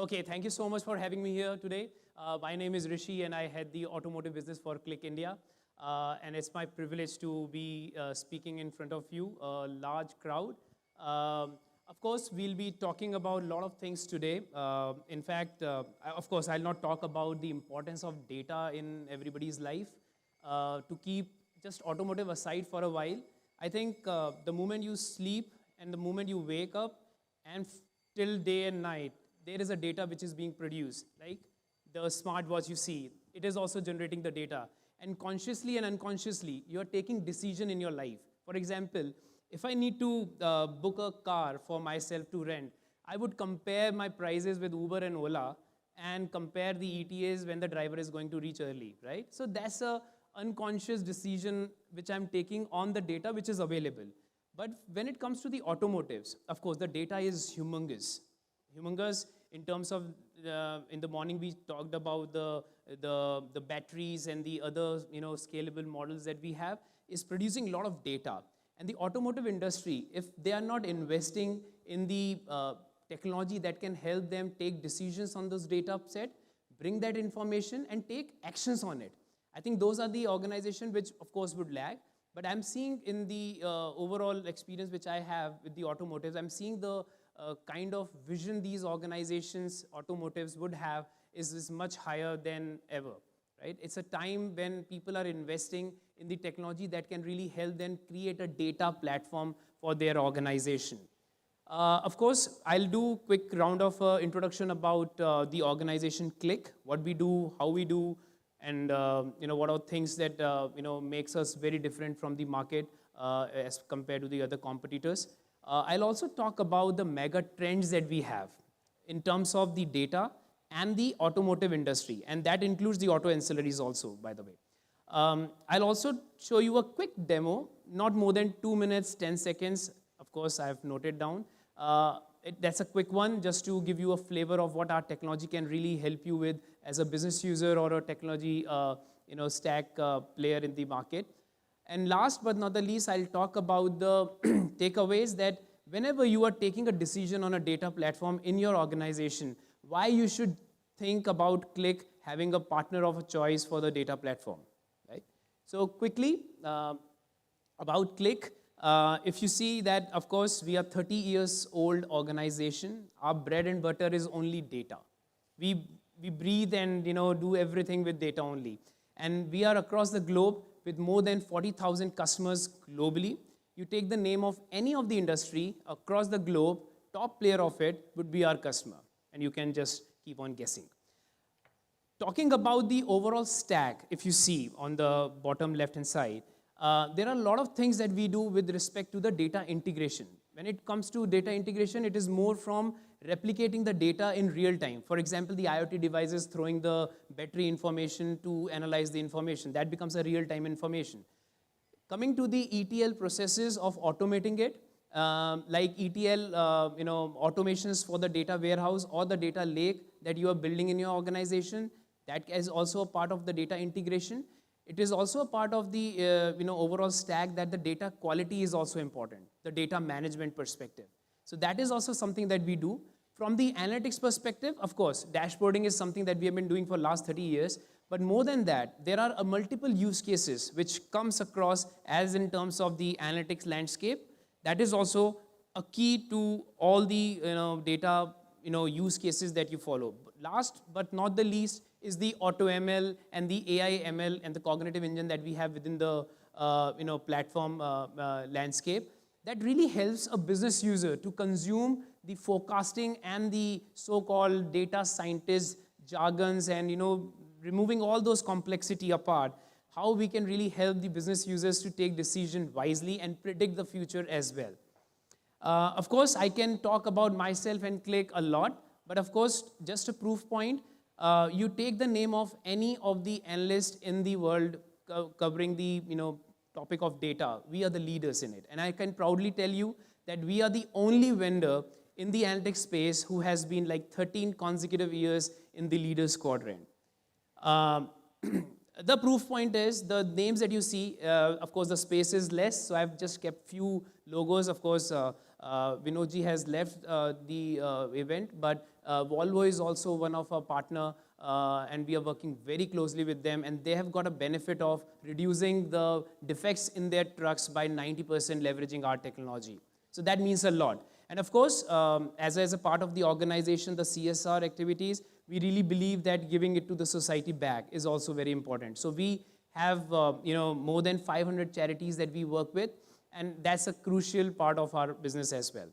Okay, thank you so much for having me here today. My name is Rishi and I head the automotive business for Click India. And it's my privilege to be speaking in front of you, a large crowd. Of course, we'll be talking about a lot of things today. In fact, of course, I'll not talk about the importance of data in everybody's life. To keep just automotive aside for a while, I think the moment you sleep and the moment you wake up and till day and night, there is a data which is being produced. Like the smartwatch you see, it is also generating the data. And consciously and unconsciously, you are taking decision in your life. For example, if I need to book a car for myself to rent, I would compare my prices with Uber and Ola and compare the ETAs when the driver is going to reach early, right? So that's a unconscious decision which I'm taking on the data which is available. But when it comes to the automotives, of course, the data is humongous. Humongous in terms of, in the morning we talked about the batteries and the other scalable models that we have is producing a lot of data. And the automotive industry, if they are not investing in the technology that can help them take decisions on those data set, bring that information and take actions on it. I think those are the organizations which of course would lag. But I'm seeing in the overall experience which I have with the automotives, I'm seeing the kind of vision these organizations, automotives would have is much higher than ever, right? It's a time when people are investing in the technology that can really help them create a data platform for their organization. Of course, I'll do a quick round of introduction about the organization Click, what we do, how we do, and what are things that makes us very different from the market as compared to the other competitors. I'll also talk about the mega trends that we have in terms of the data and the automotive industry, and that includes the auto ancillaries also, by the way. I'll also show you a quick demo, not more than 2 minutes, 10 seconds. Of course, I have noted down. That's a quick one, just to give you a flavor of what our technology can really help you with as a business user or a technology stack player in the market. And last but not the least, I'll talk about the takeaways that whenever you are taking a decision on a data platform in your organization, why you should think about Click having a partner of a choice for the data platform, right? So quickly, about Click, if you see that, of course, we are 30 years old organization. Our bread and butter is only data. We breathe and do everything with data only. And we are across the globe with more than 40,000 customers globally. You take the name of any of the industry across the globe, top player of it would be our customer. And you can just keep on guessing. Talking about the overall stack, if you see on the bottom left-hand side, there are a lot of things that we do with respect to the data integration. When it comes to data integration, it is more from replicating the data in real time. For example, the IoT devices throwing the battery information to analyze the information. That becomes a real-time information. Coming to the ETL processes of automating it, like ETL automations for the data warehouse or the data lake that you are building in your organization, that is also a part of the data integration. It is also a part of the overall stack that the data quality is also important, the data management perspective. So that is also something that we do. From the analytics perspective, of course, dashboarding is something that we have been doing for the last 30 years. But more than that, there are multiple use cases which comes across as in terms of the analytics landscape. That is also a key to all the data use cases that you follow. Last but not the least is the auto ML and the AI ML and the cognitive engine that we have within the platform landscape. That really helps a business user to consume the forecasting and the so-called data scientist jargons and removing all those complexity apart, how we can really help the business users to take decision wisely and predict the future as well. Of course, I can talk about myself and Click a lot, but of course, just a proof point, you take the name of any of the analysts in the world covering the topic of data, we are the leaders in it. And I can proudly tell you that we are the only vendor in the analytics space who has been like 13 consecutive years in the leaders quadrant. The proof point is the names that you see, of course, the space is less, so I've just kept few logos. Of course, Vinodji has left the event, but Volvo is also one of our partner, and we are working very closely with them, and they have got a benefit of reducing the defects in their trucks by 90% leveraging our technology. So that means a lot. And of course, as a part of the organization, the CSR activities, we really believe that giving it to the society back is also very important. So we have more than 500 charities that we work with, and that's a crucial part of our business as well.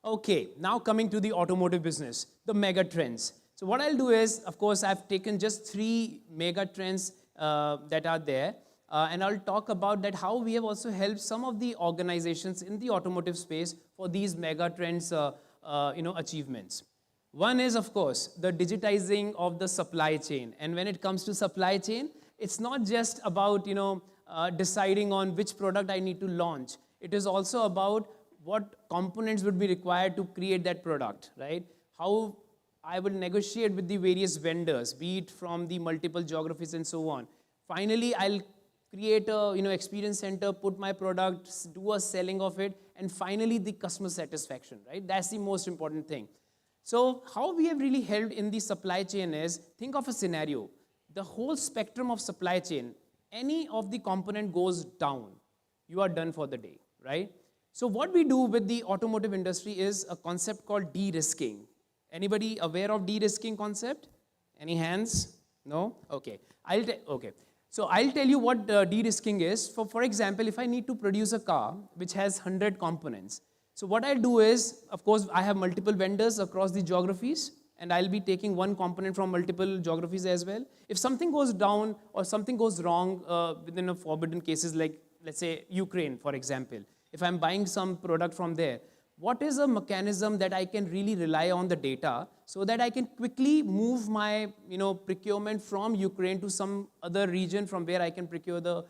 Okay, now coming to the automotive business, the mega trends. So what I'll do is, of course, I've taken just 3 mega trends that are there, and I'll talk about that how we have also helped some of the organizations in the automotive space for these mega trends achievements. One is, of course, the digitizing of the supply chain. And when it comes to supply chain, it's not just about deciding on which product I need to launch. It is also about what components would be required to create that product, right? How I will negotiate with the various vendors, be it from the multiple geographies and so on. Finally, I'll create a experience center, put my products, do a selling of it, and finally the customer satisfaction, right? That's the most important thing. So how we have really helped in the supply chain is, think of a scenario. The whole spectrum of supply chain, any of the component goes down, you are done for the day, right? So what we do with the automotive industry is a concept called de-risking. Anybody aware of de-risking concept? Any hands? No? Okay. Okay. So I'll tell you what de-risking is. For example, if I need to produce a car which has 100 components, so what I'll do is, of course, I have multiple vendors across the geographies, and I'll be taking one component from multiple geographies as well. If something goes down or something goes wrong within a forbidden cases like, let's say, Ukraine, for example, if I'm buying some product from there, what is a mechanism that I can really rely on the data so that I can quickly move my procurement from Ukraine to some other region from where I can procure the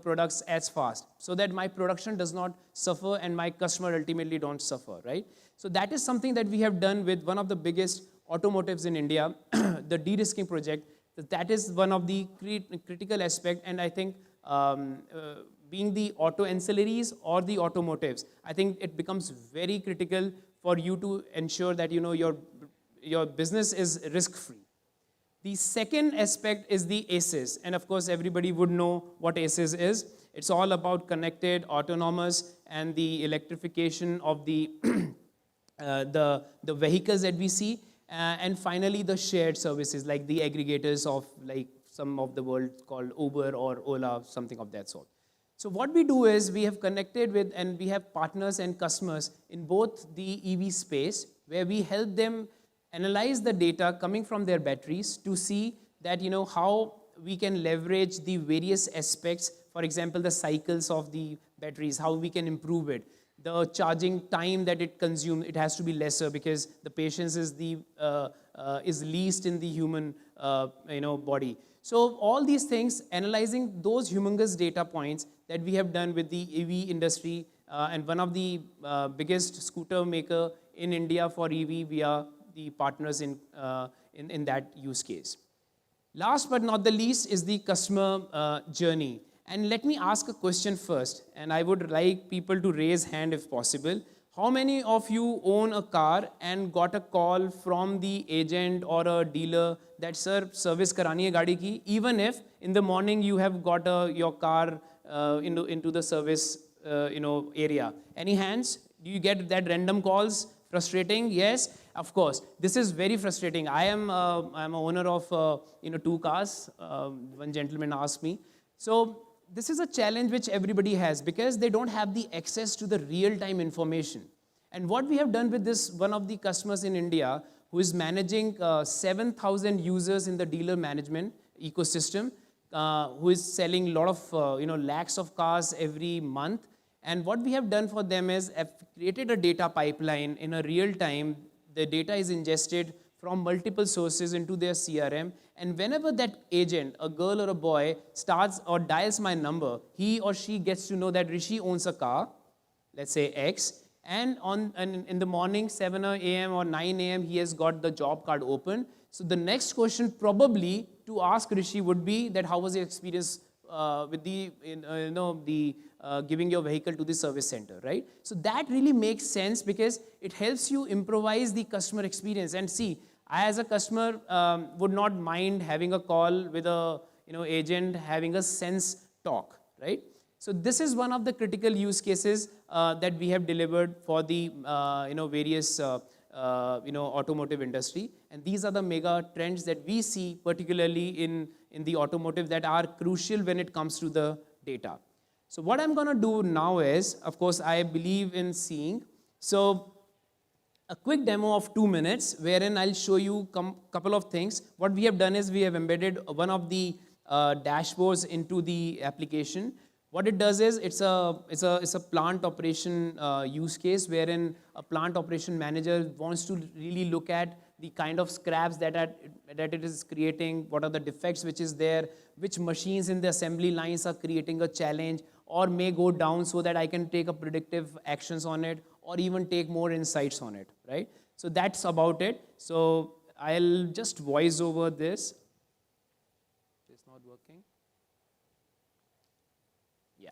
products as fast, so that my production does not suffer and my customer ultimately don't suffer, right? So that is something that we have done with one of the biggest automotives in India, the de-risking project. That is one of the critical aspect, and I think being the auto ancillaries or the automotives, I think it becomes very critical for you to ensure that your business is risk-free. The second aspect is the ACEs, and of course everybody would know what ACEs is. It's all about connected, autonomous, and the electrification of the the vehicles that we see, and finally the shared services like the aggregators of like some of the world called Uber or Ola, something of that sort. So what we do is we have connected with, and we have partners and customers in both the EV space, where we help them analyze the data coming from their batteries to see that how we can leverage the various aspects, for example, the cycles of the batteries, how we can improve it. The charging time that it consumes, it has to be lesser because the patience is least in the human body. So all these things, analyzing those humongous data points that we have done with the EV industry, and one of the biggest scooter maker in India for EV, we are the partners in that use case. Last but not the least is the customer journey. And let me ask a question first, and I would like people to raise hand if possible. How many of you own a car and got a call from the agent or a dealer that, sir, service karani hai gaadi ki, even if in the morning you have got your car into the service area? Any hands? Do you get that random calls? Frustrating? Yes, of course. This is very frustrating. I'm an owner of 2 cars. One gentleman asked me. So this is a challenge which everybody has because they don't have the access to the real-time information. And what we have done with this, one of the customers in India who is managing 7,000 users in the dealer management ecosystem, who is selling a lot of lakhs of cars every month. And what we have done for them is have created a data pipeline in a real time. The data is ingested from multiple sources into their CRM. And whenever that agent, a girl or a boy, starts or dials my number, he or she gets to know that Rishi owns a car, let's say X, and in the morning, 7 a.m. or 9 a.m., he has got the job card open. So the next question probably to ask Rishi would be that how was your experience giving your vehicle to the service center, right? So that really makes sense because it helps you improvise the customer experience. And see, I as a customer would not mind having a call with a agent, having a sense talk, right? So this is one of the critical use cases that we have delivered for the various automotive industry. And these are the mega trends that we see, particularly in the automotive, that are crucial when it comes to the data. So what I'm going to do now is, of course, I believe in seeing. So a quick demo of 2 minutes, wherein I'll show you couple of things. What we have done is we have embedded one of the dashboards into the application. What it does is it's a plant operation use case, wherein a plant operation manager wants to really look at the kind of scraps that it is creating, what are the defects which is there, which machines in the assembly lines are creating a challenge or may go down, so that I can take a predictive actions on it or even take more insights on it, right? So that's about it. So I'll just voice over this. It's not working. Yeah.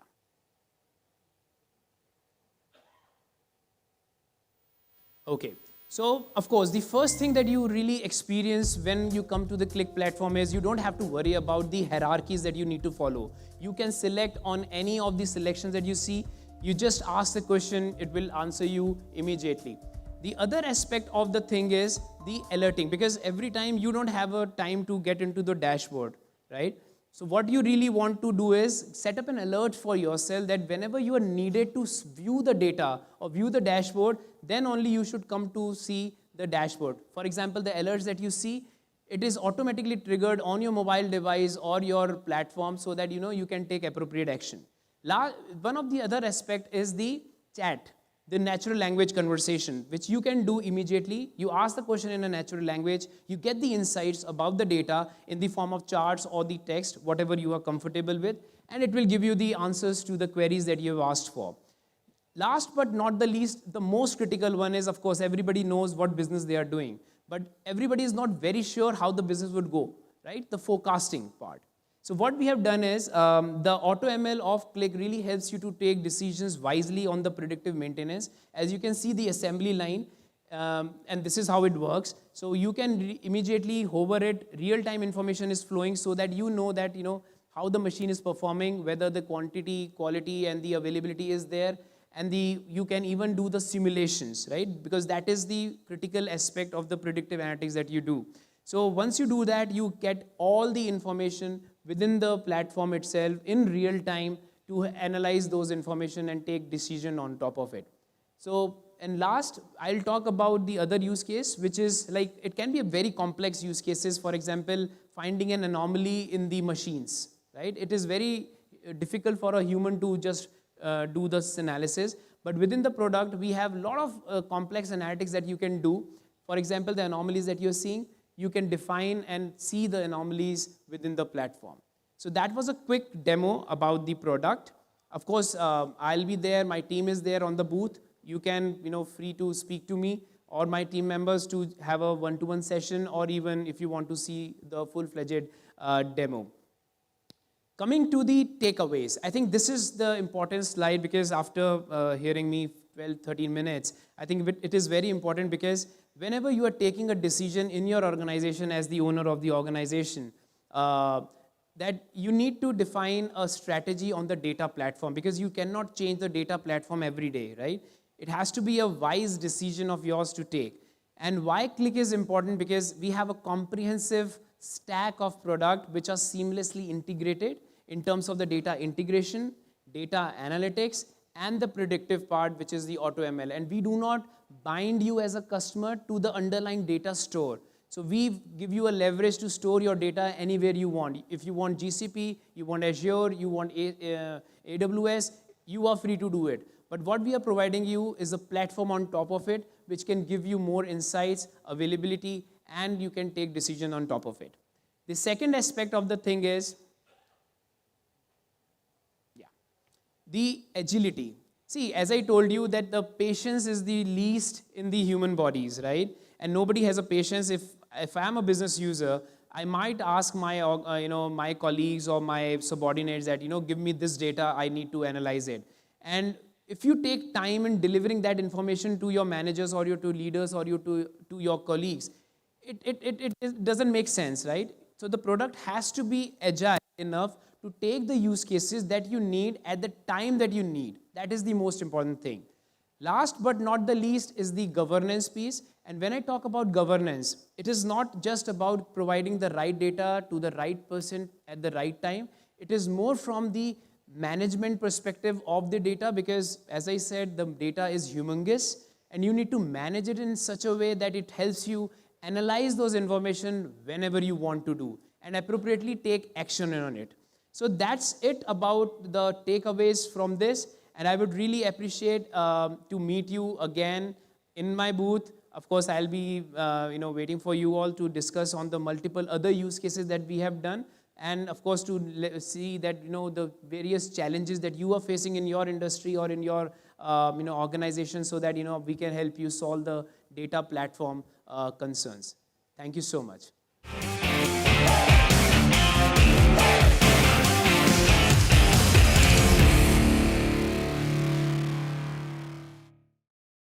Okay. So, of course, the first thing that you really experience when you come to the Click platform is you don't have to worry about the hierarchies that you need to follow. You can select on any of the selections that you see. You just ask the question, it will answer you immediately. The other aspect of the thing is the alerting, because every time you don't have a time to get into the dashboard, right? So what you really want to do is set up an alert for yourself that whenever you are needed to view the data or view the dashboard, then only you should come to see the dashboard. For example, the alerts that you see, it is automatically triggered on your mobile device or your platform, so that you can take appropriate action. One of the other aspect is the chat, the natural language conversation, which you can do immediately. You ask the question in a natural language, you get the insights about the data in the form of charts or the text, whatever you are comfortable with, and it will give you the answers to the queries that you have asked for. Last but not the least, the most critical one is, of course, everybody knows what business they are doing, but everybody is not very sure how the business would go, right? The forecasting part. So what we have done is, the AutoML of Click really helps you to take decisions wisely on the predictive maintenance. As you can see the assembly line, and this is how it works. So you can immediately hover it, real-time information is flowing, so that you know that, how the machine is performing, whether the quantity, quality, and the availability is there. And you can even do the simulations, right? Because that is the critical aspect of the predictive analytics that you do. So once you do that, you get all the information within the platform itself in real time to analyze those information and take decision on top of it. So, and last, I'll talk about the other use case, which is like, it can be a very complex use cases. For example, finding an anomaly in the machines, right? It is very difficult for a human to just do this analysis, but within the product, we have a lot of complex analytics that you can do. For example, the anomalies that you're seeing, you can define and see the anomalies within the platform. So that was a quick demo about the product. Of course, I'll be there, my team is there on the booth. You can, free to speak to me or my team members to have a one-to-one session, or even if you want to see the full-fledged demo. Coming to the takeaways, I think this is the important slide, because after hearing me 12, 13 minutes, I think it is very important, because whenever you are taking a decision in your organization as the owner of the organization, that you need to define a strategy on the data platform, because you cannot change the data platform every day, right? It has to be a wise decision of yours to take. And why Click is important? Because we have a comprehensive stack of product which are seamlessly integrated in terms of the data integration, data analytics, and the predictive part, which is the AutoML. And we do not bind you as a customer to the underlying data store. So we give you a leverage to store your data anywhere you want. If you want GCP, you want Azure, you want AWS, you are free to do it. But what we are providing you is a platform on top of it, which can give you more insights, availability, and you can take decision on top of it. The second aspect of the thing is, the agility. See, as I told you that the patience is the least in the human bodies, right? And nobody has a patience. If I'm a business user, I might ask my, my colleagues or my subordinates that, give me this data, I need to analyze it. And if you take time in delivering that information to your managers or your to leaders or to your colleagues, it doesn't make sense, right? So the product has to be agile enough to take the use cases that you need at the time that you need. That is the most important thing. Last but not the least is the governance piece. And when I talk about governance, it is not just about providing the right data to the right person at the right time. It is more from the management perspective of the data, because as I said, the data is humongous and you need to manage it in such a way that it helps you analyze those information whenever you want to do and appropriately take action on it. So that's it about the takeaways from this. And I would really appreciate to meet you again in my booth. Of course, I'll be waiting for you all to discuss on the multiple other use cases that we have done. And of course, to see that the various challenges that you are facing in your industry or in your organization, so that we can help you solve the data platform concerns. Thank you so much.